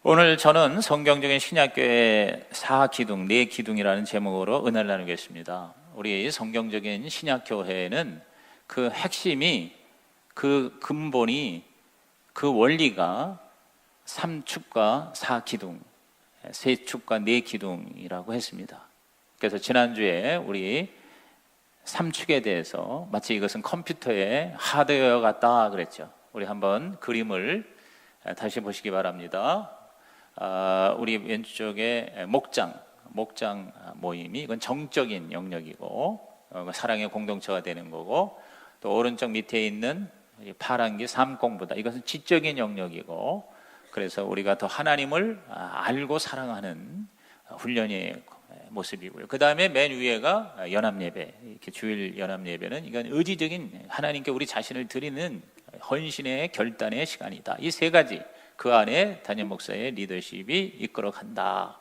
오늘 저는 성경적인 신약교회 4기둥, 4기둥이라는 제목으로 은혜를 나누겠습니다. 우리 성경적인 신약교회는 그 핵심이, 그 근본이, 그 원리가 3축과 4기둥, 3축과 4기둥이라고 했습니다. 그래서 지난주에 우리 3축에 대해서 마치 이것은 컴퓨터의 하드웨어 같다 그랬죠. 우리 한번 그림을 다시 보시기 바랍니다. 우리 왼쪽에 목장 모임이 이건 정적인 영역이고 사랑의 공동체가 되는 거고, 또 오른쪽 밑에 있는 파란기 삼공부다, 이것은 지적인 영역이고, 그래서 우리가 더 하나님을 알고 사랑하는 훈련의 모습이고요. 그 다음에 맨 위에가 연합예배, 이렇게 주일 연합예배는 이건 의지적인 하나님께 우리 자신을 드리는 헌신의 결단의 시간이다. 이 세 가지, 그 안에 담임 목사의 리더십이 이끌어간다.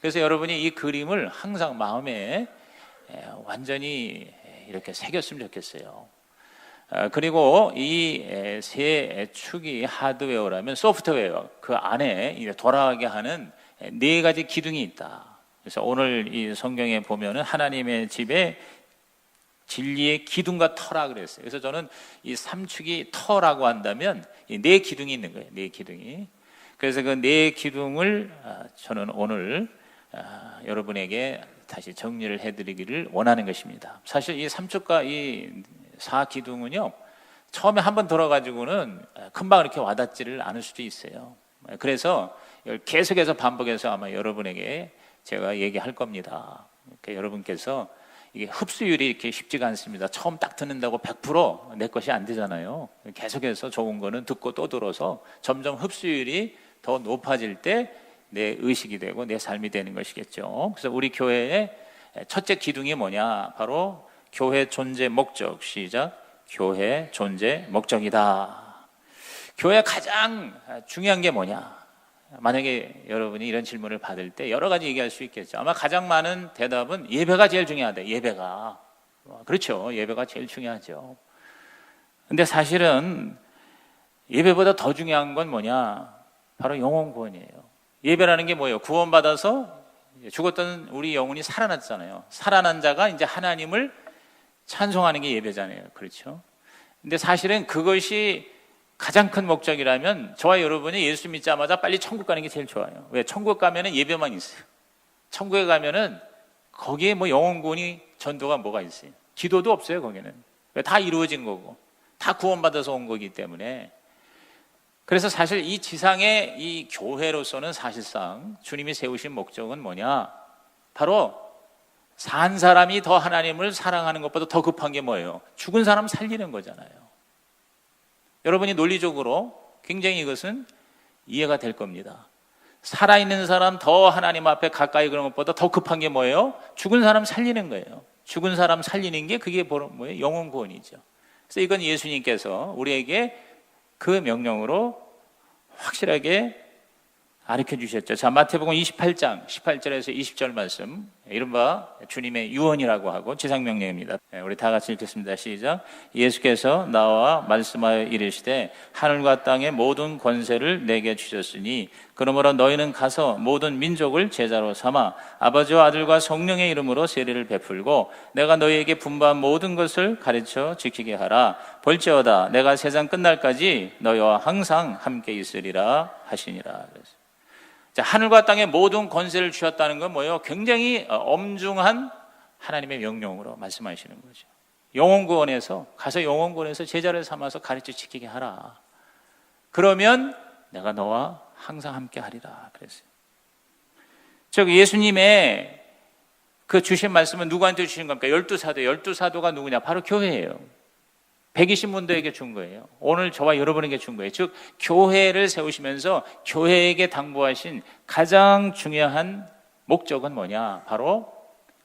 그래서 여러분이 이 그림을 항상 마음에 완전히 이렇게 새겼으면 좋겠어요. 그리고 이 세 축이 하드웨어라면 소프트웨어, 그 안에 돌아가게 하는 4가지 기둥이 있다. 그래서 오늘 이 성경에 보면은 하나님의 집에 진리의 기둥과 터라 그랬어요. 그래서 저는 이 3축이 터라고 한다면 이 4기둥이 있는 거예요. 4기둥이. 그래서 그 4기둥을 저는 오늘 여러분에게 다시 정리를 해드리기를 원하는 것입니다. 사실 이 3축과 이 4기둥은요, 처음에 한번 들어가지고는 금방 이렇게 와닿지를 않을 수도 있어요. 그래서 계속해서 반복해서 아마 여러분에게 제가 얘기할 겁니다. 그러니까 여러분께서 이게 흡수율이 이렇게 쉽지가 않습니다. 처음 딱 듣는다고 100% 내 것이 안 되잖아요. 계속해서 좋은 거는 듣고 또 들어서 점점 흡수율이 더 높아질 때 내 의식이 되고 내 삶이 되는 것이겠죠. 그래서 우리 교회의 첫째 기둥이 뭐냐? 바로 교회 존재 목적. 시작. 교회 존재 목적이다. 교회 가장 중요한 게 뭐냐? 만약에 여러분이 이런 질문을 받을 때 여러 가지 얘기할 수 있겠죠. 아마 가장 많은 대답은 예배가 제일 중요하다. 예배가. 그렇죠. 예배가 제일 중요하죠. 근데 사실은 예배보다 더 중요한 건 뭐냐? 바로 영혼 구원이에요. 예배라는 게 뭐예요? 구원받아서 죽었던 우리 영혼이 살아났잖아요. 살아난 자가 이제 하나님을 찬송하는 게 예배잖아요. 그렇죠. 근데 사실은 그것이 가장 큰 목적이라면 저와 여러분이 예수 믿자마자 빨리 천국 가는 게 제일 좋아요. 왜? 천국 가면은 예배만 있어요. 천국에 가면은 거기에 뭐 영혼 구원이 전도가 뭐가 있어요? 기도도 없어요. 거기는. 왜? 다 이루어진 거고 다 구원받아서 온 거기 때문에. 그래서 사실 이 지상의 이 교회로서는 사실상 주님이 세우신 목적은 뭐냐? 바로 산 사람이 더 하나님을 사랑하는 것보다 더 급한 게 뭐예요? 죽은 사람 살리는 거잖아요. 여러분이 논리적으로 굉장히 이것은 이해가 될 겁니다. 살아있는 사람 더 하나님 앞에 가까이 그런 것보다 더 급한 게 뭐예요? 죽은 사람 살리는 거예요. 죽은 사람 살리는 게 그게 뭐예요? 영혼 구원이죠. 그래서 이건 예수님께서 우리에게 그 명령으로 확실하게 가르쳐 주셨죠. 자, 마태복음 28장 18절에서 20절 말씀, 이른바 주님의 유언이라고 하고 지상명령입니다. 우리 다 같이 읽겠습니다. 시작. 예수께서 나와 말씀하여 이르시되 하늘과 땅의 모든 권세를 내게 주셨으니 그러므로 너희는 가서 모든 민족을 제자로 삼아 아버지와 아들과 성령의 이름으로 세례를 베풀고 내가 너희에게 분부한 모든 것을 가르쳐 지키게 하라. 볼지어다 내가 세상 끝날까지 너희와 항상 함께 있으리라 하시니라. 자, 하늘과 땅의 모든 권세를 주셨다는 건 뭐예요? 굉장히 엄중한 하나님의 명령으로 말씀하시는 거죠. 영혼구원에서 가서 영혼구원에서 제자를 삼아서 가르쳐 지키게 하라. 그러면 내가 너와 항상 함께 하리라 그랬어요. 즉 예수님의 그 주신 말씀은 누구한테 주신 겁니까? 12사도. 12사도가 누구냐? 바로 교회예요. 120문도에게 준 거예요. 오늘 저와 여러분에게 준 거예요. 즉 교회를 세우시면서 교회에게 당부하신 가장 중요한 목적은 뭐냐? 바로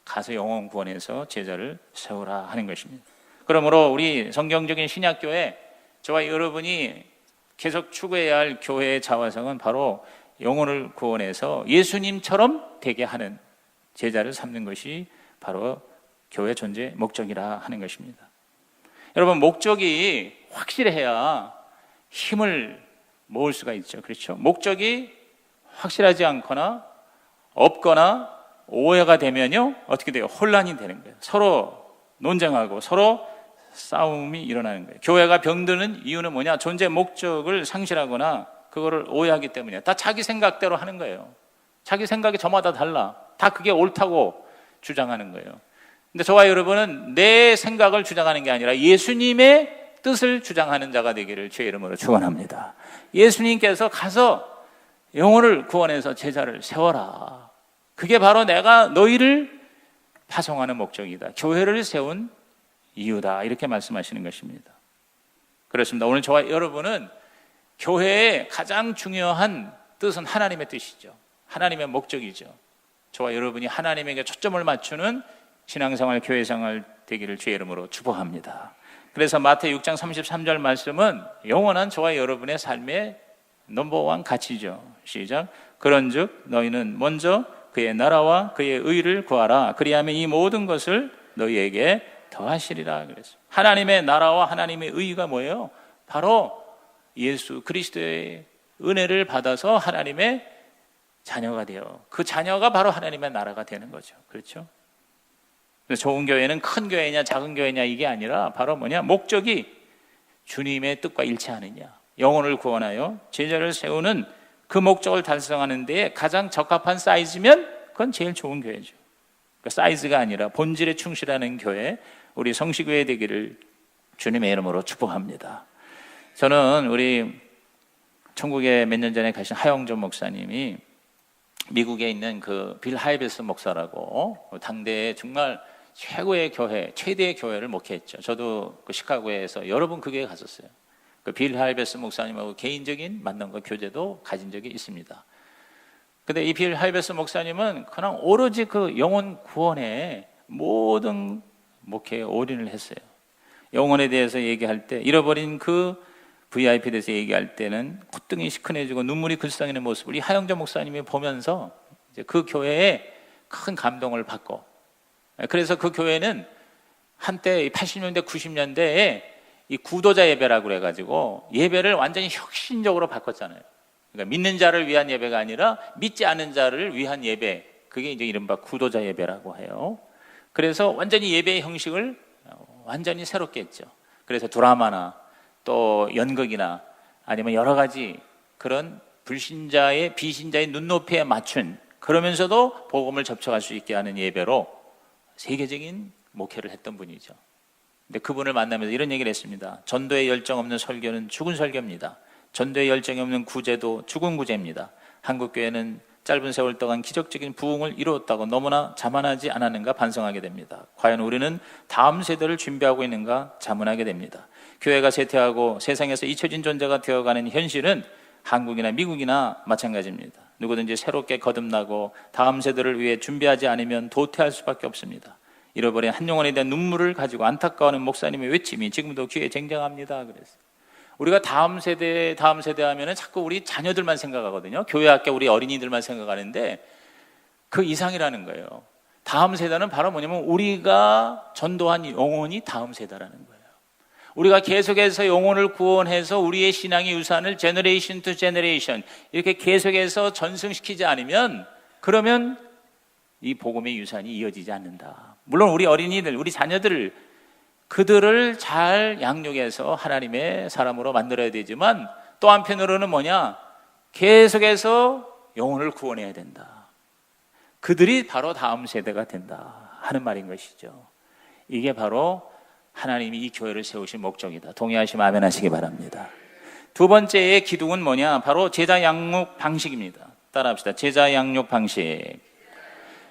가서 영혼 구원해서 제자를 세우라 하는 것입니다. 그러므로 우리 성경적인 신약교회, 저와 여러분이 계속 추구해야 할 교회의 자화상은 바로 영혼을 구원해서 예수님처럼 되게 하는 제자를 삼는 것이 바로 교회 존재 목적이라 하는 것입니다. 여러분, 목적이 확실해야 힘을 모을 수가 있죠. 그렇죠? 목적이 확실하지 않거나 없거나 오해가 되면요, 어떻게 돼요? 혼란이 되는 거예요. 서로 논쟁하고 서로 싸움이 일어나는 거예요. 교회가 병드는 이유는 뭐냐? 존재 목적을 상실하거나 그거를 오해하기 때문이에요. 다 자기 생각대로 하는 거예요. 자기 생각이 저마다 달라. 다 그게 옳다고 주장하는 거예요. 근데 저와 여러분은 내 생각을 주장하는 게 아니라 예수님의 뜻을 주장하는 자가 되기를 주의 이름으로 축원합니다. 예수님께서 가서 영혼을 구원해서 제자를 세워라. 그게 바로 내가 너희를 파송하는 목적이다. 교회를 세운 이유다. 이렇게 말씀하시는 것입니다. 그렇습니다. 오늘 저와 여러분은 교회의 가장 중요한 뜻은 하나님의 뜻이죠. 하나님의 목적이죠. 저와 여러분이 하나님에게 초점을 맞추는 신앙생활, 교회생활 되기를 주의 이름으로 축복합니다. 그래서 마태 6장 33절 말씀은 영원한 저와 여러분의 삶의 넘버원 가치죠. 시작. 그런즉 너희는 먼저 그의 나라와 그의 의를 구하라. 그리하면 이 모든 것을 너희에게 더하시리라. 그랬어요. 하나님의 나라와 하나님의 의가 뭐예요? 바로 예수 그리스도의 은혜를 받아서 하나님의 자녀가 되어 그 자녀가 바로 하나님의 나라가 되는 거죠. 그렇죠? 좋은 교회는 큰 교회냐 작은 교회냐 이게 아니라 바로 뭐냐? 목적이 주님의 뜻과 일치하느냐, 영혼을 구원하여 제자를 세우는 그 목적을 달성하는 데에 가장 적합한 사이즈면 그건 제일 좋은 교회죠. 그 사이즈가 아니라 본질에 충실하는 교회, 우리 성시교회 되기를 주님의 이름으로 축복합니다. 저는 우리 천국에 몇 년 전에 가신 하영조 목사님이 미국에 있는 그 빌 하이베스 목사라고 당대에 정말 최고의 교회, 최대의 교회를 목회했죠. 저도 그 시카고에서 여러 번 그 교회에 갔었어요. 그 빌 하이베스 목사님하고 개인적인 만남과 교제도 가진 적이 있습니다. 근데 이 빌 하이베스 목사님은 그냥 오로지 그 영혼 구원에 모든 목회에 올인을 했어요. 영혼에 대해서 얘기할 때, 잃어버린 그 VIP에 대해서 얘기할 때는 콧등이 시큰해지고 눈물이 글썽이는 모습을 이 하영조 목사님이 보면서 이제 그 교회에 큰 감동을 받고, 그래서 그 교회는 한때 80년대, 90년대에 이 구도자 예배라고 그래가지고 예배를 완전히 혁신적으로 바꿨잖아요. 그러니까 믿는 자를 위한 예배가 아니라 믿지 않은 자를 위한 예배, 그게 이제 이른바 구도자 예배라고 해요. 그래서 완전히 예배의 형식을 완전히 새롭게 했죠. 그래서 드라마나 또 연극이나 아니면 여러 가지 그런 불신자의 비신자의 눈높이에 맞춘, 그러면서도 복음을 접촉할 수 있게 하는 예배로 세계적인 목회를 했던 분이죠. 근데 그분을 만나면서 이런 얘기를 했습니다. 전도에 열정 없는 설교는 죽은 설교입니다. 전도에 열정이 없는 구제도 죽은 구제입니다. 한국교회는 짧은 세월 동안 기적적인 부흥을 이루었다고 너무나 자만하지 않았는가 반성하게 됩니다. 과연 우리는 다음 세대를 준비하고 있는가 자문하게 됩니다. 교회가 쇠퇴하고 세상에서 잊혀진 존재가 되어가는 현실은 한국이나 미국이나 마찬가지입니다. 누구든지 새롭게 거듭나고 다음 세대를 위해 준비하지 않으면 도태할 수밖에 없습니다. 잃어버린 한 영혼에 대한 눈물을 가지고 안타까워하는 목사님의 외침이 지금도 귀에 쟁쟁합니다. 그래서 우리가 다음 세대 하면은 자꾸 우리 자녀들만 생각하거든요. 교회 학교 우리 어린이들만 생각하는데 그 이상이라는 거예요. 다음 세대는 바로 뭐냐면 우리가 전도한 영혼이 다음 세대라는 거예요. 우리가 계속해서 영혼을 구원해서 우리의 신앙의 유산을 제너레이션 투 제너레이션 이렇게 계속해서 전승시키지 않으면, 그러면 이 복음의 유산이 이어지지 않는다. 물론 우리 어린이들, 우리 자녀들을, 그들을 잘 양육해서 하나님의 사람으로 만들어야 되지만 또 한편으로는 뭐냐? 계속해서 영혼을 구원해야 된다. 그들이 바로 다음 세대가 된다 하는 말인 것이죠. 이게 바로 하나님이 이 교회를 세우신 목적이다. 동의하시면 아멘 하시기 바랍니다. 두 번째의 기둥은 뭐냐? 바로 제자 양육 방식입니다. 따라합시다. 제자 양육 방식.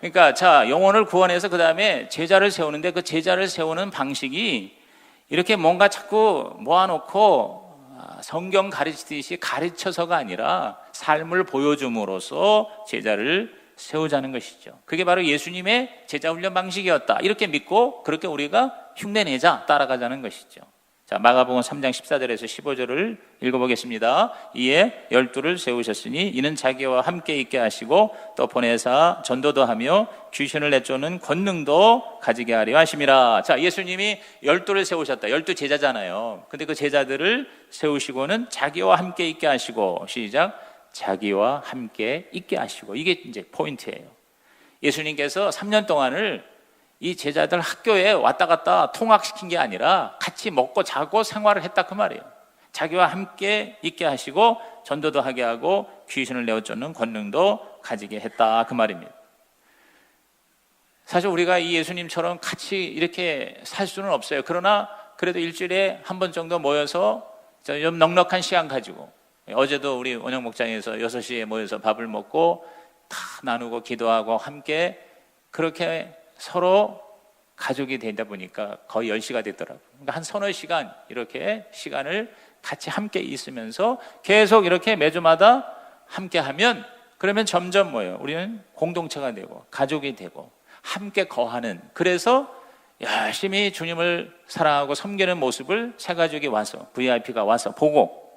그러니까 자, 영혼을 구원해서 그 다음에 제자를 세우는데 그 제자를 세우는 방식이 이렇게 뭔가 자꾸 모아놓고 성경 가르치듯이 가르쳐서가 아니라 삶을 보여줌으로써 제자를 세우자는 것이죠. 그게 바로 예수님의 제자 훈련 방식이었다. 이렇게 믿고 그렇게 우리가 흉내내자, 따라가자는 것이죠. 자, 마가복음 3장 14절에서 15절을 읽어보겠습니다. 이에 12를 세우셨으니 이는 자기와 함께 있게 하시고 또 보내사 전도도 하며 귀신을 내쫓는 권능도 가지게 하려 하심이라. 자, 예수님이 12를 세우셨다. 12 제자잖아요. 근데 그 제자들을 세우시고는 자기와 함께 있게 하시고, 시작, 자기와 함께 있게 하시고, 이게 이제 포인트예요. 예수님께서 3년 동안을 이 제자들 학교에 왔다 갔다 통학시킨 게 아니라 같이 먹고 자고 생활을 했다 그 말이에요. 자기와 함께 있게 하시고 전도도 하게 하고 귀신을 내어쫓는 권능도 가지게 했다 그 말입니다. 사실 우리가 이 예수님처럼 같이 이렇게 살 수는 없어요. 그러나 그래도 일주일에 한 번 정도 모여서 좀 넉넉한 시간 가지고, 어제도 우리 원영 목장에서 6시에 모여서 밥을 먹고 다 나누고 기도하고 함께 그렇게 서로 가족이 되다 보니까 거의 10시가 됐더라고요. 그러니까 한 서너 시간 이렇게 시간을 같이 함께 있으면서 계속 이렇게 매주마다 함께 하면, 그러면 점점 뭐예요? 우리는 공동체가 되고 가족이 되고 함께 거하는, 그래서 열심히 주님을 사랑하고 섬기는 모습을 새 가족이 와서, VIP가 와서 보고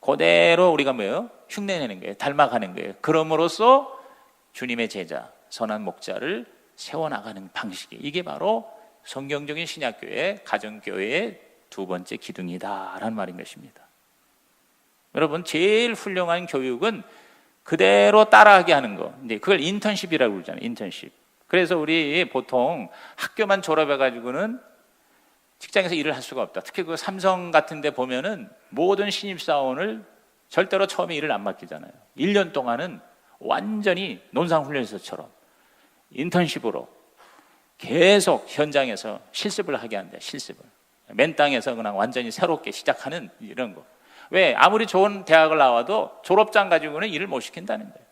그대로 우리가 뭐예요? 흉내내는 거예요. 닮아가는 거예요. 그럼으로써 주님의 제자, 선한 목자를 세워나가는 방식이, 이게 바로 성경적인 신약교회, 가정교회의 두 번째 기둥이다라는 말인 것입니다. 여러분, 제일 훌륭한 교육은 그대로 따라하게 하는 거. 근데 그걸 인턴십이라고 그러잖아요. 인턴십. 그래서 우리 보통 학교만 졸업해가지고는 직장에서 일을 할 수가 없다. 특히 그 삼성 같은 데 보면은 모든 신입사원을 절대로 처음에 일을 안 맡기잖아요. 1년 동안은 완전히 논산훈련소처럼 인턴십으로 계속 현장에서 실습을 하게 한다. 실습을. 맨 땅에서 그냥 완전히 새롭게 시작하는 이런 거. 왜? 아무리 좋은 대학을 나와도 졸업장 가지고는 일을 못 시킨다는 거예요.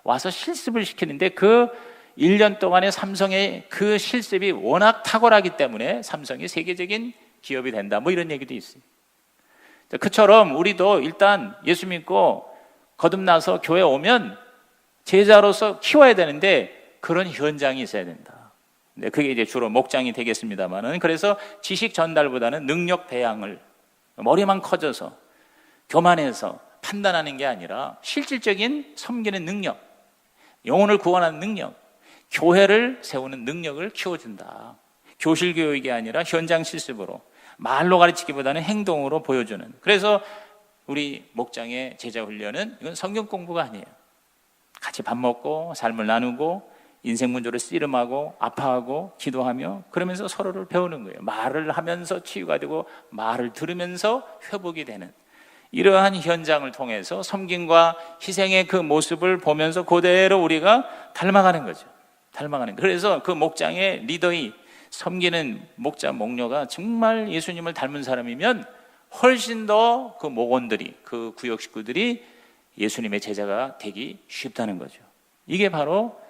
와서 실습을 시키는데 그 1년 동안의 삼성의 그 실습이 워낙 탁월하기 때문에 삼성이 세계적인 기업이 된다. 뭐 이런 얘기도 있어요. 그처럼 우리도 일단 예수 믿고 거듭나서 교회 오면 제자로서 키워야 되는데 그런 현장이 있어야 된다. 그게 이제 주로 목장이 되겠습니다만은, 그래서 지식 전달보다는 능력 배양을, 머리만 커져서 교만해서 판단하는 게 아니라 실질적인 섬기는 능력, 영혼을 구원하는 능력, 교회를 세우는 능력을 키워준다. 교실 교육이 아니라 현장 실습으로, 말로 가르치기보다는 행동으로 보여주는. 그래서 우리 목장의 제자 훈련은 이건 성경 공부가 아니에요. 같이 밥 먹고 삶을 나누고 인생 문제를 씨름하고 아파하고 기도하며 그러면서 서로를 배우는 거예요. 말을 하면서 치유가 되고 말을 들으면서 회복이 되는, 이러한 현장을 통해서 섬김과 희생의 그 모습을 보면서 그대로 우리가 닮아가는 거죠. 닮아가는 거예요. 그래서 그 목장의 리더이, 섬기는 목자 목녀가 정말 예수님을 닮은 사람이면 훨씬 더 그 목원들이, 그 구역 식구들이 예수님의 제자가 되기 쉽다는 거죠. 이게 바로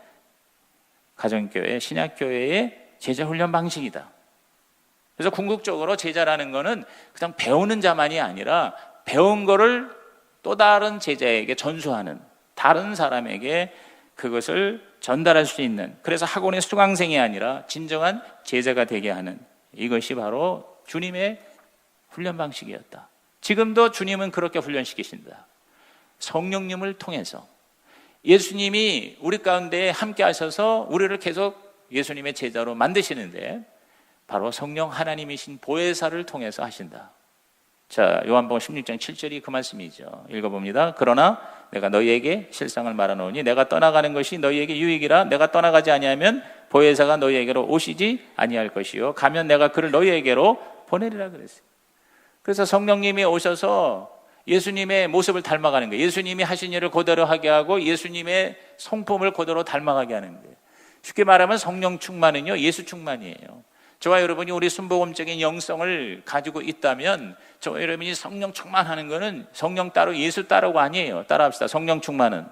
가정교회, 신약교회의 제자훈련 방식이다. 그래서 궁극적으로 제자라는 거는 그냥 배우는 자만이 아니라 배운 거를 또 다른 제자에게 전수하는, 다른 사람에게 그것을 전달할 수 있는, 그래서 학원의 수강생이 아니라 진정한 제자가 되게 하는, 이것이 바로 주님의 훈련 방식이었다. 지금도 주님은 그렇게 훈련시키신다. 성령님을 통해서 예수님이 우리 가운데 함께 하셔서 우리를 계속 예수님의 제자로 만드시는데 바로 성령 하나님이신 보혜사를 통해서 하신다. 자, 요한복음 16장 7절이 그 말씀이죠. 읽어봅니다. 그러나 내가 너희에게 실상을 말하노니 내가 떠나가는 것이 너희에게 유익이라. 내가 떠나가지 아니하면 보혜사가 너희에게로 오시지 아니할 것이요 가면 내가 그를 너희에게로 보내리라 그랬어요. 그래서 성령님이 오셔서 예수님의 모습을 닮아가는 거예요. 예수님이 하신 일을 그대로 하게 하고 예수님의 성품을 그대로 닮아가게 하는 거예요. 쉽게 말하면 성령 충만은요, 예수 충만이에요. 저와 여러분이 우리 순복음적인 영성을 가지고 있다면 저와 여러분이 성령 충만하는 거는 성령 따로 예수 따로가 아니에요. 따라합시다. 성령 충만은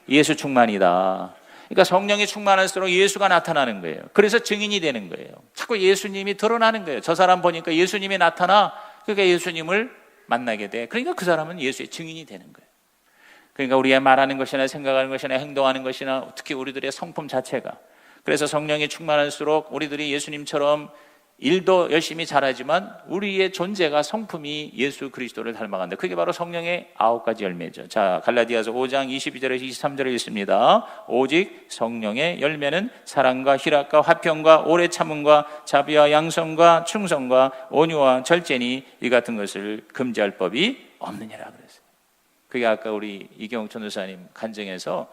예수 충만이다. 그러니까 성령이 충만할수록 예수가 나타나는 거예요. 그래서 증인이 되는 거예요. 자꾸 예수님이 드러나는 거예요. 저 사람 보니까 예수님이 나타나, 그러니까 예수님을 만나게 돼. 그러니까 그 사람은 예수의 증인이 되는 거예요. 그러니까 우리가 말하는 것이나 생각하는 것이나 행동하는 것이나 특히 우리들의 성품 자체가, 그래서 성령이 충만할수록 우리들이 예수님처럼 일도 열심히 잘하지만 우리의 존재가, 성품이 예수 그리스도를 닮아간다. 그게 바로 성령의 9가지 열매죠. 자, 갈라디아서 5장 22절에서 23절을 읽습니다. 오직 성령의 열매는 사랑과 희락과 화평과 오래 참음과 자비와 양성과 충성과 온유와 절제니 이 같은 것을 금지할 법이 없느니라 그랬어요. 그게 아까 우리 이경욱 전도사님 간증에서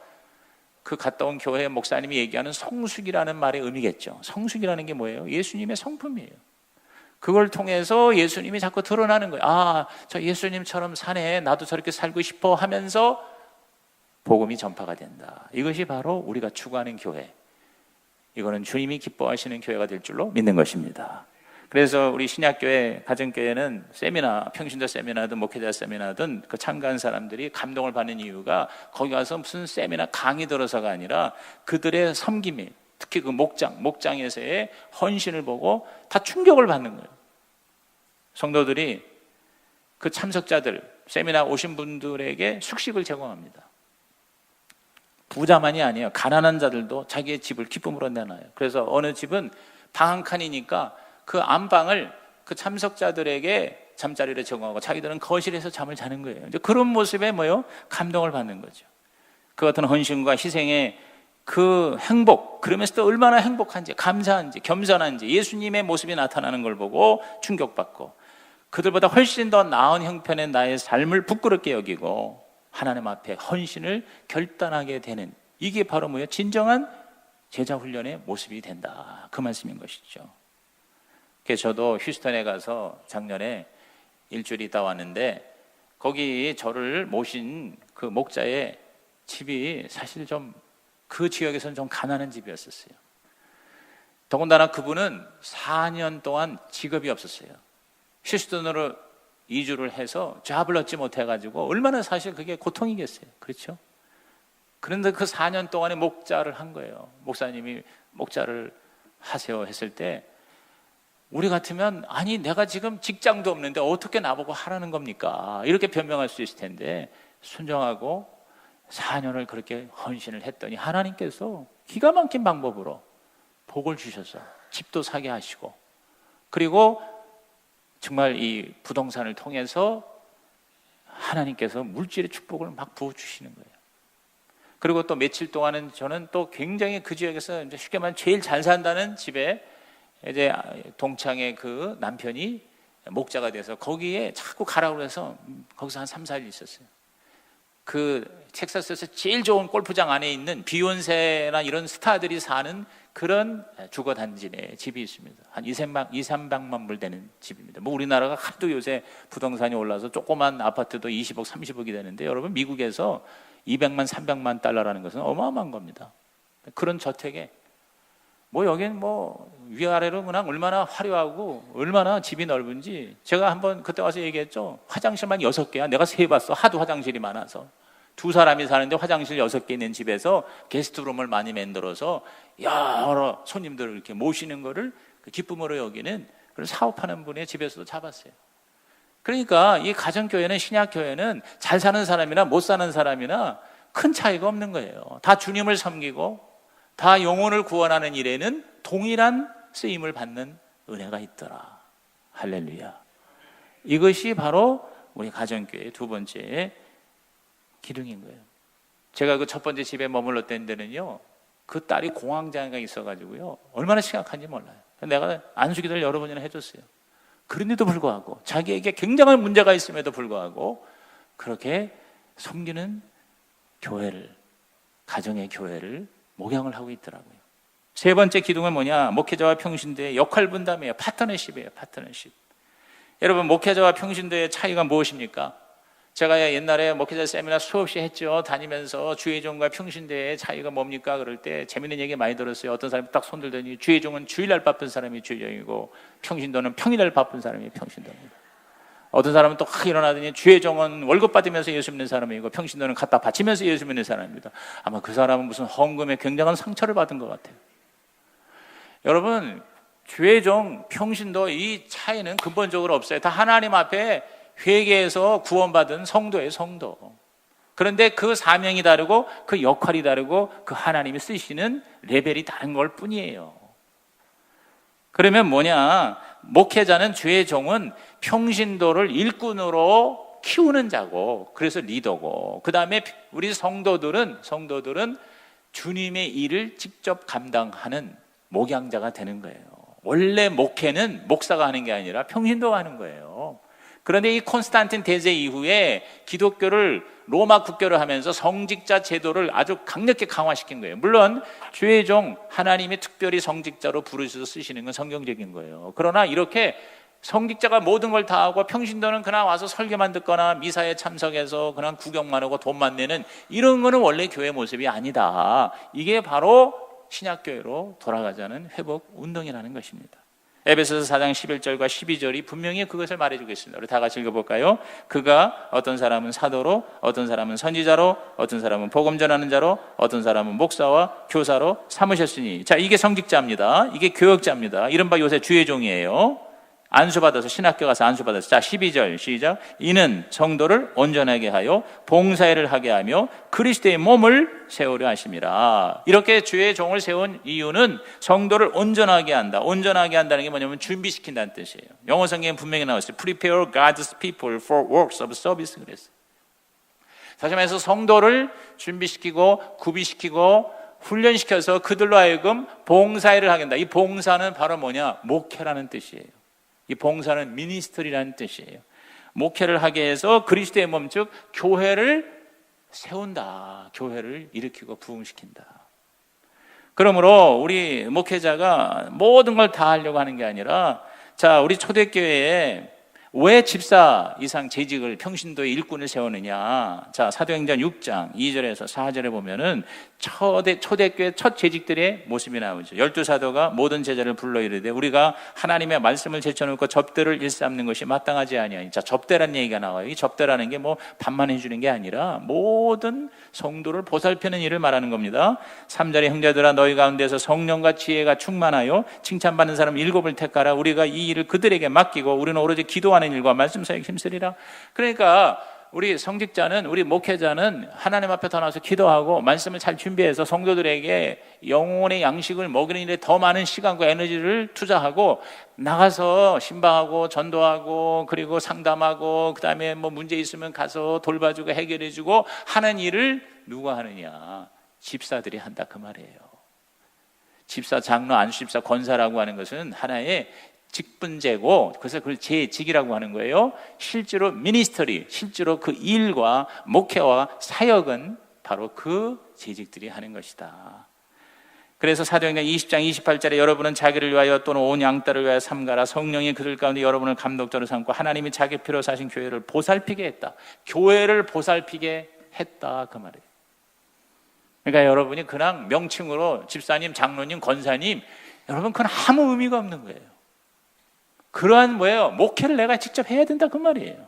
그 갔다 온 교회 목사님이 얘기하는 성숙이라는 말의 의미겠죠. 성숙이라는 게 뭐예요? 예수님의 성품이에요. 그걸 통해서 예수님이 자꾸 드러나는 거예요. 아, 저 예수님처럼 사네, 나도 저렇게 살고 싶어 하면서 복음이 전파가 된다. 이것이 바로 우리가 추구하는 교회, 이거는 주님이 기뻐하시는 교회가 될 줄로 믿는 것입니다. 그래서 우리 신약교회, 가정교회는 세미나, 평신도 세미나든 목회자 세미나든 그 참가한 사람들이 감동을 받는 이유가 거기 가서 무슨 세미나 강의 들어서가 아니라 그들의 섬김이, 특히 그 목장에서의 헌신을 보고 다 충격을 받는 거예요. 성도들이 그 참석자들, 세미나 오신 분들에게 숙식을 제공합니다. 부자만이 아니에요. 가난한 자들도 자기의 집을 기쁨으로 내놔요. 그래서 어느 집은 방 한 칸이니까 그 안방을 그 참석자들에게 잠자리를 제공하고 자기들은 거실에서 잠을 자는 거예요. 이제 그런 모습에 뭐요? 감동을 받는 거죠. 그 같은 헌신과 희생의 그 행복, 그러면서 또 얼마나 행복한지, 감사한지, 겸손한지 예수님의 모습이 나타나는 걸 보고 충격받고 그들보다 훨씬 더 나은 형편의 나의 삶을 부끄럽게 여기고 하나님 앞에 헌신을 결단하게 되는, 이게 바로 뭐예요? 진정한 제자 훈련의 모습이 된다, 그 말씀인 것이죠. 그래서 저도 휴스턴에 가서 작년에 일주일 있다 왔는데 거기 저를 모신 그 목자의 집이 사실 좀 그 지역에서는 좀 가난한 집이었었어요. 더군다나 그분은 4년 동안 직업이 없었어요. 휴스턴으로 이주를 해서 잡을 얻지 못해가지고 얼마나 사실 그게 고통이겠어요. 그렇죠? 그런데 그 4년 동안에 목자를 한 거예요. 목사님이 목자를 하세요 했을 때 우리 같으면 아니 내가 지금 직장도 없는데 어떻게 나보고 하라는 겁니까? 이렇게 변명할 수 있을 텐데 순종하고 4년을 그렇게 헌신을 했더니 하나님께서 기가 막힌 방법으로 복을 주셔서 집도 사게 하시고 그리고 정말 이 부동산을 통해서 하나님께서 물질의 축복을 막 부어주시는 거예요. 그리고 또 며칠 동안은 저는 또 굉장히 그 지역에서 이제 쉽게 말하면 제일 잘 산다는 집에 이제 동창의 그 남편이 목자가 돼서 거기에 자꾸 가라고 해서 거기서 한 3, 4일 있었어요. 그 텍사스에서 제일 좋은 골프장 안에 있는 비욘세나 이런 스타들이 사는 그런 주거 단지 내 집이 있습니다. 한 2,300만 불 되는 집입니다. 뭐 우리나라가 하도 요새 부동산이 올라서 조그만 아파트도 20억, 30억이 되는데 여러분 미국에서 200만, 300만 달러라는 것은 어마어마한 겁니다. 그런 저택에 뭐 여기는 뭐 위아래로 그냥 얼마나 화려하고 얼마나 집이 넓은지 제가 한번 그때 와서 얘기했죠. 화장실만 6개야. 내가 세봤어. 하도 화장실이 많아서. 2사람이 사는데 화장실 6개 있는 집에서 게스트룸을 많이 만들어서 여러 손님들을 이렇게 모시는 거를 기쁨으로 여기는 그런 사업하는 분의 집에서도 잡았어요. 그러니까 이 가정교회는, 신약교회는 잘 사는 사람이나 못 사는 사람이나 큰 차이가 없는 거예요. 다 주님을 섬기고 다 영혼을 구원하는 일에는 동일한 쓰임을 받는 은혜가 있더라. 할렐루야. 이것이 바로 우리 가정교회의 두 번째 기둥인 거예요. 제가 그 첫 번째 집에 머물렀던 데는요, 그 딸이 공황장애가 있어가지고요, 얼마나 심각한지 몰라요. 내가 안수기도를 여러 번이나 해줬어요. 그런데도 불구하고 자기에게 굉장한 문제가 있음에도 불구하고 그렇게 섬기는 교회를, 가정의 교회를 목양을 하고 있더라고요. 세 번째 기둥은 뭐냐? 목회자와 평신도의 역할 분담이에요. 파트너십이에요. 파트너십. 여러분, 목회자와 평신도의 차이가 무엇입니까? 제가 옛날에 목회자 세미나 수없이 했죠. 다니면서 주의종과 평신도의 차이가 뭡니까? 그럴 때 재밌는 얘기 많이 들었어요. 어떤 사람이 딱 손 들더니 주의종은 주일날 바쁜 사람이 주의종이고 평신도는 평일날 바쁜 사람이 평신도입니다. 어떤 사람은 또 일어나더니 주의종은 월급 받으면서 예수 믿는 사람이고 평신도는 갖다 바치면서 예수 믿는 사람입니다. 아마 그 사람은 무슨 헌금에 굉장한 상처를 받은 것 같아요. 여러분, 주의종, 평신도 이 차이는 근본적으로 없어요. 다 하나님 앞에 회개해서 구원받은 성도예요, 성도. 그런데 그 사명이 다르고 그 역할이 다르고 그 하나님이 쓰시는 레벨이 다른 걸 뿐이에요. 그러면 뭐냐? 목회자는, 주의 종은 평신도를 일꾼으로 키우는 자고, 그래서 리더고, 그 다음에 우리 성도들은 주님의 일을 직접 감당하는 목양자가 되는 거예요. 원래 목회는 목사가 하는 게 아니라 평신도가 하는 거예요. 그런데 이 콘스탄틴 대제 이후에 기독교를 로마 국교를 하면서 성직자 제도를 아주 강력히 강화시킨 거예요. 물론 주의 종 하나님이 특별히 성직자로 부르셔서 쓰시는 건 성경적인 거예요. 그러나 이렇게 성직자가 모든 걸 다 하고 평신도는 그냥 와서 설교만 듣거나 미사에 참석해서 그냥 구경만 하고 돈만 내는 이런 거는 원래 교회 모습이 아니다. 이게 바로 신약교회로 돌아가자는 회복 운동이라는 것입니다. 에베소서 4장 11절과 12절이 분명히 그것을 말해주고 있습니다. 우리 다 같이 읽어볼까요? 그가 어떤 사람은 사도로, 어떤 사람은 선지자로, 어떤 사람은 복음 전하는 자로, 어떤 사람은 목사와 교사로 삼으셨으니. 자, 이게 성직자입니다. 이게 교역자입니다. 이른바 요새 주의 종이에요. 안수받아서 신학교 가서 안수받아서. 자, 12절 시작. 이는 성도를 온전하게 하여 봉사일을 하게 하며 그리스도의 몸을 세우려 하심이라. 이렇게 주의 종을 세운 이유는 성도를 온전하게 한다. 온전하게 한다는 게 뭐냐면 준비시킨다는 뜻이에요. 영어 성경에 분명히 나왔어요. Prepare God's people for works of service. 그랬어요. 다시 말해서 성도를 준비시키고 구비시키고 훈련시켜서 그들로 하여금 봉사일을 하게 한다. 이 봉사는 바로 뭐냐? 목회라는 뜻이에요. 이 봉사는 미니스트리라는 뜻이에요. 목회를 하게 해서 그리스도의 몸, 즉 교회를 세운다. 교회를 일으키고 부흥시킨다. 그러므로 우리 목회자가 모든 걸 다 하려고 하는 게 아니라, 자, 우리 초대교회에 왜 집사 이상 재직을 평신도의 일꾼을 세우느냐? 자, 사도행전 6장 2절에서 4절에 보면은 초대교회 첫 재직들의 모습이 나오죠. 12사도가 모든 제자를 불러 이르되 우리가 하나님의 말씀을 제쳐놓고 접대를 일삼는 것이 마땅하지 아니하니. 자, 접대라는 얘기가 나와요. 이 접대라는 게 뭐 밥만 해주는 게 아니라 모든 성도를 보살피는 일을 말하는 겁니다. 3절에 형제들아 너희 가운데서 성령과 지혜가 충만하여 칭찬받는 사람 7을 택하라. 우리가 이 일을 그들에게 맡기고 우리는 오로지 기도하는 일과 말씀 사역에 힘쓰리라. 그러니까 우리 성직자는, 우리 목회자는 하나님 앞에 더 나와서 기도하고 말씀을 잘 준비해서 성도들에게 영혼의 양식을 먹이는 일에 더 많은 시간과 에너지를 투자하고 나가서 신방하고 전도하고 그리고 상담하고 그 다음에 뭐 문제 있으면 가서 돌봐주고 해결해주고 하는 일을 누가 하느냐? 집사들이 한다 그 말이에요. 집사, 장로, 안수집사, 권사라고 하는 것은 하나의 직분제고, 그래서 그걸 재직이라고 하는 거예요. 실제로 미니스터리, 실제로 그 일과 목회와 사역은 바로 그 재직들이 하는 것이다. 그래서 사도행전 20장 28절에 여러분은 자기를 위하여 또는 온 양떼를 위하여 삼가라. 성령이 그들 가운데 여러분을 감독자로 삼고 하나님이 자기 피로 사신 교회를 보살피게 했다. 교회를 보살피게 했다 그 말이에요. 그러니까 여러분이 그냥 명칭으로 집사님, 장로님, 권사님, 여러분 그건 아무 의미가 없는 거예요. 그러한 뭐예요? 목회를 내가 직접 해야 된다 그 말이에요.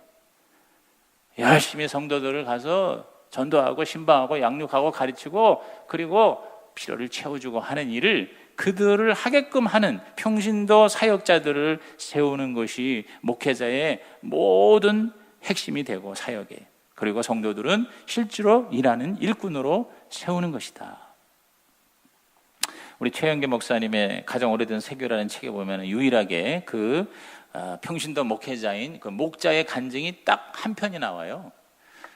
열심히 성도들을 가서 전도하고 신방하고 양육하고 가르치고 그리고 필요를 채워주고 하는 일을 그들을 하게끔 하는 평신도 사역자들을 세우는 것이 목회자의 모든 핵심이 되고 사역에, 그리고 성도들은 실제로 일하는 일꾼으로 세우는 것이다. 우리 최영계 목사님의 가장 오래된 세교라는 책에 보면 유일하게 그 평신도 목회자인 그 목자의 간증이 딱 한 편이 나와요.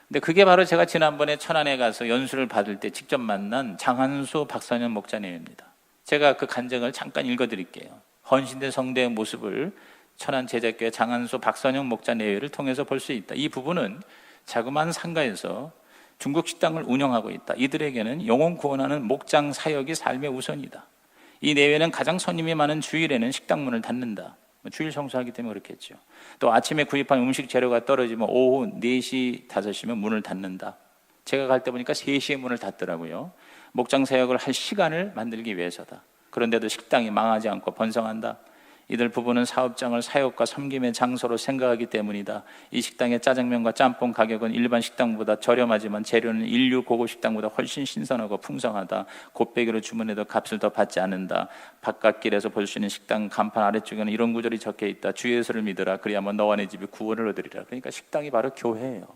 근데 그게 바로 제가 지난번에 천안에 가서 연수를 받을 때 직접 만난 장한수 박선현 목자님입니다. 제가 그 간증을 잠깐 읽어드릴게요. 헌신된 성도의 모습을 천안 제자교회 장한수 박선영 목자 내외를 통해서 볼 수 있다. 이 부분은 자그마한 상가에서 중국 식당을 운영하고 있다. 이들에게는 영혼 구원하는 목장 사역이 삶의 우선이다. 이 내외는 가장 손님이 많은 주일에는 식당 문을 닫는다. 주일 성수하기 때문에 그렇겠죠. 또 아침에 구입한 음식 재료가 떨어지면 오후 4시, 5시면 문을 닫는다. 제가 갈 때 보니까 3시에 문을 닫더라고요. 목장 사역을 할 시간을 만들기 위해서다. 그런데도 식당이 망하지 않고 번성한다. 이들 부부는 사업장을 사역과 섬김의 장소로 생각하기 때문이다. 이 식당의 짜장면과 짬뽕 가격은 일반 식당보다 저렴하지만 재료는 인류 고급 식당보다 훨씬 신선하고 풍성하다. 곱빼기로 주문해도 값을 더 받지 않는다. 바깥길에서 볼 수 있는 식당 간판 아래쪽에는 이런 구절이 적혀 있다. 주 예수를 믿으라. 그리하면 너와 내 집이 구원을 얻으리라. 그러니까 식당이 바로 교회예요.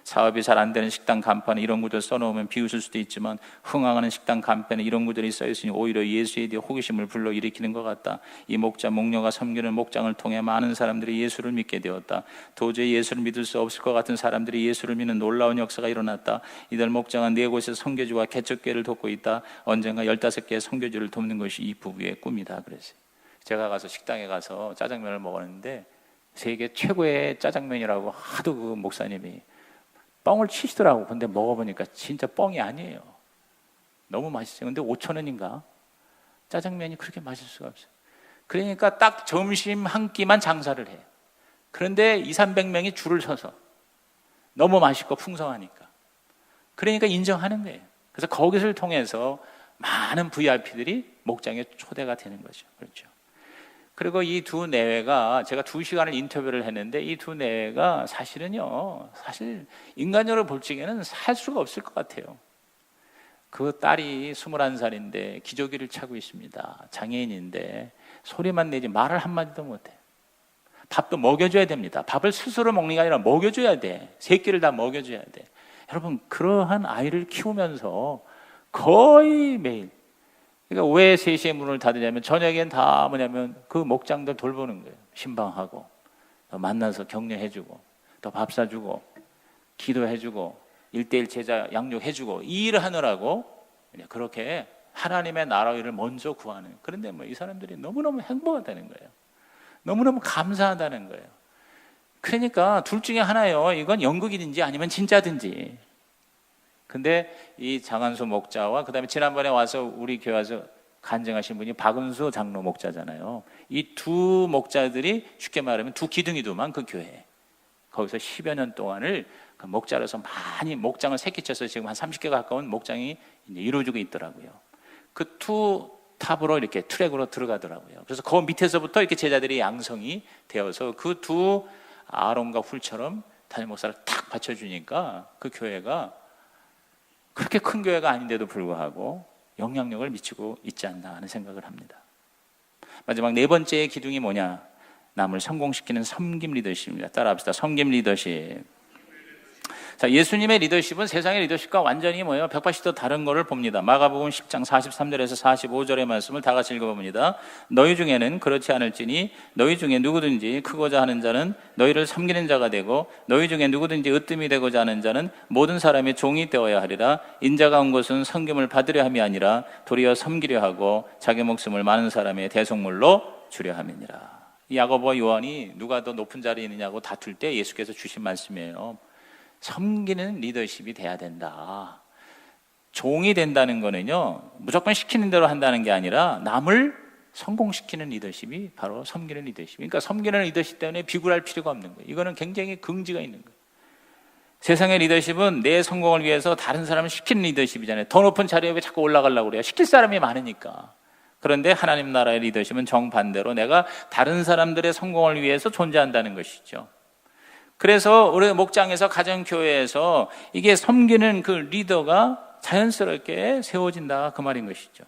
사업이 잘 안 되는 식당 간판에 이런 구절 써놓으면 비웃을 수도 있지만 흥황하는 식당 간판에 이런 구절이 써있으니 오히려 예수에 대해 호기심을 불러일으키는 것 같다. 이 목자 목녀가 섬기는 목장을 통해 많은 사람들이 예수를 믿게 되었다. 도저히 예수를 믿을 수 없을 것 같은 사람들이 예수를 믿는 놀라운 역사가 일어났다. 이들 목장은 4곳에서 선교지와 개척교회를 돕고 있다. 언젠가 15개의 선교지를 돕는 것이 이 부부의 꿈이다. 그랬어요. 제가 가서 식당에 가서 짜장면을 먹었는데 세계 최고의 짜장면이라고 하도 그 목사님이 뻥을 치시더라고. 근데 먹어보니까 진짜 뻥이 아니에요. 너무 맛있어요. 근데 5,000원인가? 짜장면이 그렇게 맛있을 수가 없어요. 그러니까 딱 점심 한 끼만 장사를 해요. 그런데 200~300명이 줄을 서서 너무 맛있고 풍성하니까. 그러니까 인정하는 거예요. 그래서 거기를 통해서 많은 VIP들이 목장에 초대가 되는 거죠. 그렇죠. 그리고 이 두 내외가, 제가 2시간을 인터뷰를 했는데 이 두 내외가 사실은요, 사실 인간적으로 볼 적에는 살 수가 없을 것 같아요. 그 딸이 21살인데 기저귀를 차고 있습니다. 장애인인데 소리만 내지 말을 한마디도 못해. 밥도 먹여줘야 됩니다. 밥을 스스로 먹는 게 아니라 먹여줘야 돼. 새끼를 다 먹여줘야 돼. 여러분, 그러한 아이를 키우면서 거의 매일, 그러니까 왜 3시에 문을 닫으냐면 저녁엔 다 뭐냐면 그 목장들 돌보는 거예요. 신방하고 또 만나서 격려해주고 또 밥 사주고 기도해주고 1:1 제자 양육해주고 이 일을 하느라고 그냥 그렇게 하나님의 나라를 먼저 구하는. 그런데 뭐 이 사람들이 너무너무 행복하다는 거예요. 너무너무 감사하다는 거예요. 그러니까 둘 중에 하나예요. 이건 연극이든지 아니면 진짜든지. 근데 이 장한수 목자와 그다음에 지난번에 와서 우리 교회 와서 간증하신 분이 박은수 장로 목자잖아요. 이 두 목자들이 쉽게 말하면 두 기둥이더만 그 교회에. 거기서 10여 년 동안을 그 목자로서 많이 목장을 새끼쳐서 지금 한 30개 가까운 목장이 이제 이루어지고 있더라고요. 그 투 탑으로 이렇게 트랙으로 들어가더라고요. 그래서 그 밑에서부터 이렇게 제자들이 양성이 되어서 그 두 아론과 훌처럼 담임 목사를 탁 받쳐주니까 그 교회가 그렇게 큰 교회가 아닌데도 불구하고 영향력을 미치고 있지 않나 하는 생각을 합니다. 마지막 4번째 기둥이 뭐냐? 남을 성공시키는 섬김 리더십입니다. 따라합시다. 섬김 리더십. 자, 예수님의 리더십은 세상의 리더십과 완전히 180도 다른 것을 봅니다. 마가복음 10장 43절에서 45절의 말씀을 다 같이 읽어봅니다. 너희 중에는 그렇지 않을지니 너희 중에 누구든지 크고자 하는 자는 너희를 섬기는 자가 되고 너희 중에 누구든지 으뜸이 되고자 하는 자는 모든 사람의 종이 되어야 하리라. 인자가 온 것은 섬김을 받으려 함이 아니라 도리어 섬기려 하고 자기 목숨을 많은 사람의 대속물로 주려 함이니라. 야고보와 요한이 누가 더 높은 자리에 있느냐고 다툴 때 예수께서 주신 말씀이에요. 섬기는 리더십이 돼야 된다. 종이 된다는 거는요, 무조건 시키는 대로 한다는 게 아니라 남을 성공시키는 리더십이 바로 섬기는 리더십. 그러니까 섬기는 리더십 때문에 비굴할 필요가 없는 거예요. 이거는 굉장히 긍지가 있는 거예요. 세상의 리더십은 내 성공을 위해서 다른 사람을 시키는 리더십이잖아요. 더 높은 자리에 왜 자꾸 올라가려고 그래요? 시킬 사람이 많으니까. 그런데 하나님 나라의 리더십은 정반대로 내가 다른 사람들의 성공을 위해서 존재한다는 것이죠. 그래서 우리 목장에서 가정교회에서 이게 섬기는 그 리더가 자연스럽게 세워진다 그 말인 것이죠.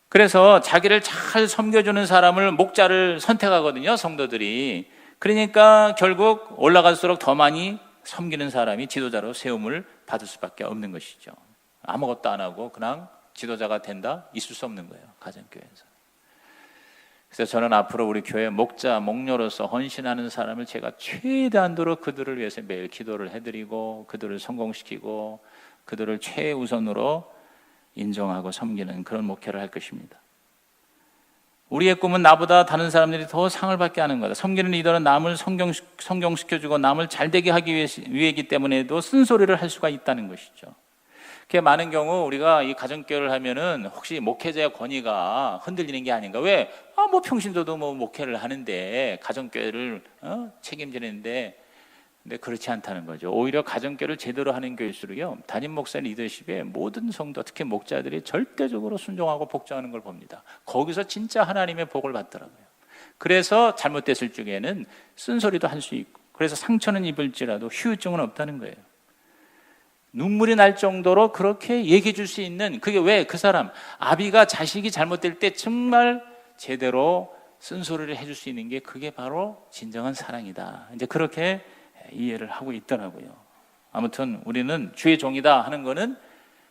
그래서 자기를 잘 섬겨주는 사람을 목자를 선택하거든요, 성도들이. 그러니까 결국 올라갈수록 더 많이 섬기는 사람이 지도자로 세움을 받을 수밖에 없는 것이죠. 아무것도 안 하고 그냥 지도자가 된다? 있을 수 없는 거예요, 가정교회에서. 그래서 저는 앞으로 우리 교회 목자, 목녀로서 헌신하는 사람을 제가 최대한도로 그들을 위해서 매일 기도를 해드리고 그들을 성공시키고 그들을 최우선으로 인정하고 섬기는 그런 목회를 할 것입니다. 우리의 꿈은 나보다 다른 사람들이 더 상을 받게 하는 거다. 섬기는 리더는 남을 성공시켜주고 남을 잘되게 하기 위해이기 때문에도 쓴소리를 할 수가 있다는 것이죠. 그게 많은 경우 우리가 이 가정교회를 하면은 혹시 목회자의 권위가 흔들리는 게 아닌가? 왜? 평신도도 목회를 하는데 가정교회를 책임지는데, 근데 그렇지 않다는 거죠. 오히려 가정교회를 제대로 하는 교회일수록요, 담임 목사 리더십에 모든 성도, 특히 목자들이 절대적으로 순종하고 복종하는 걸 봅니다. 거기서 진짜 하나님의 복을 받더라고요. 그래서 잘못됐을 적에는 쓴소리도 할 수 있고, 그래서 상처는 입을지라도 후유증은 없다는 거예요. 눈물이 날 정도로 그렇게 얘기해 줄 수 있는, 그게 왜 그 사람, 아비가 자식이 잘못될 때 정말 제대로 쓴소리를 해줄 수 있는 게 그게 바로 진정한 사랑이다. 이제 그렇게 이해를 하고 있더라고요. 아무튼 우리는 주의 종이다 하는 거는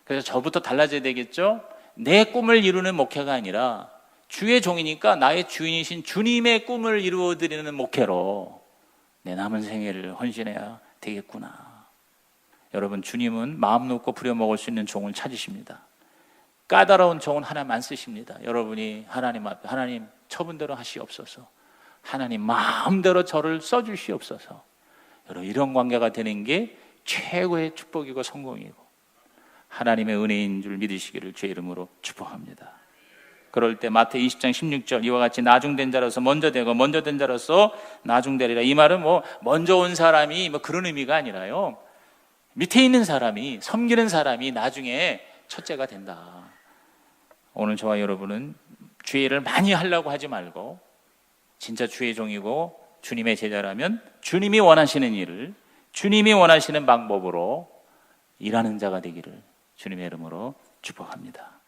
그래서 저부터 달라져야 되겠죠. 내 꿈을 이루는 목회가 아니라 주의 종이니까 나의 주인이신 주님의 꿈을 이루어드리는 목회로 내 남은 생애를 헌신해야 되겠구나. 여러분, 주님은 마음 놓고 부려먹을 수 있는 종을 찾으십니다. 까다로운 종은 하나만 쓰십니다. 여러분이 하나님 앞에 하나님 처분대로 하시옵소서. 하나님 마음대로 저를 써주시옵소서. 여러분, 이런 관계가 되는 게 최고의 축복이고 성공이고 하나님의 은혜인 줄 믿으시기를 주의 이름으로 축복합니다. 그럴 때 마태 20장 16절 이와 같이 나중된 자로서 먼저 되고 먼저 된 자로서 나중되리라. 이 말은 먼저 온 사람이 그런 의미가 아니라요, 밑에 있는 사람이, 섬기는 사람이 나중에 첫째가 된다. 오늘 저와 여러분은 주의 일을 많이 하려고 하지 말고 진짜 주의 종이고 주님의 제자라면 주님이 원하시는 일을 주님이 원하시는 방법으로 일하는 자가 되기를 주님의 이름으로 축복합니다.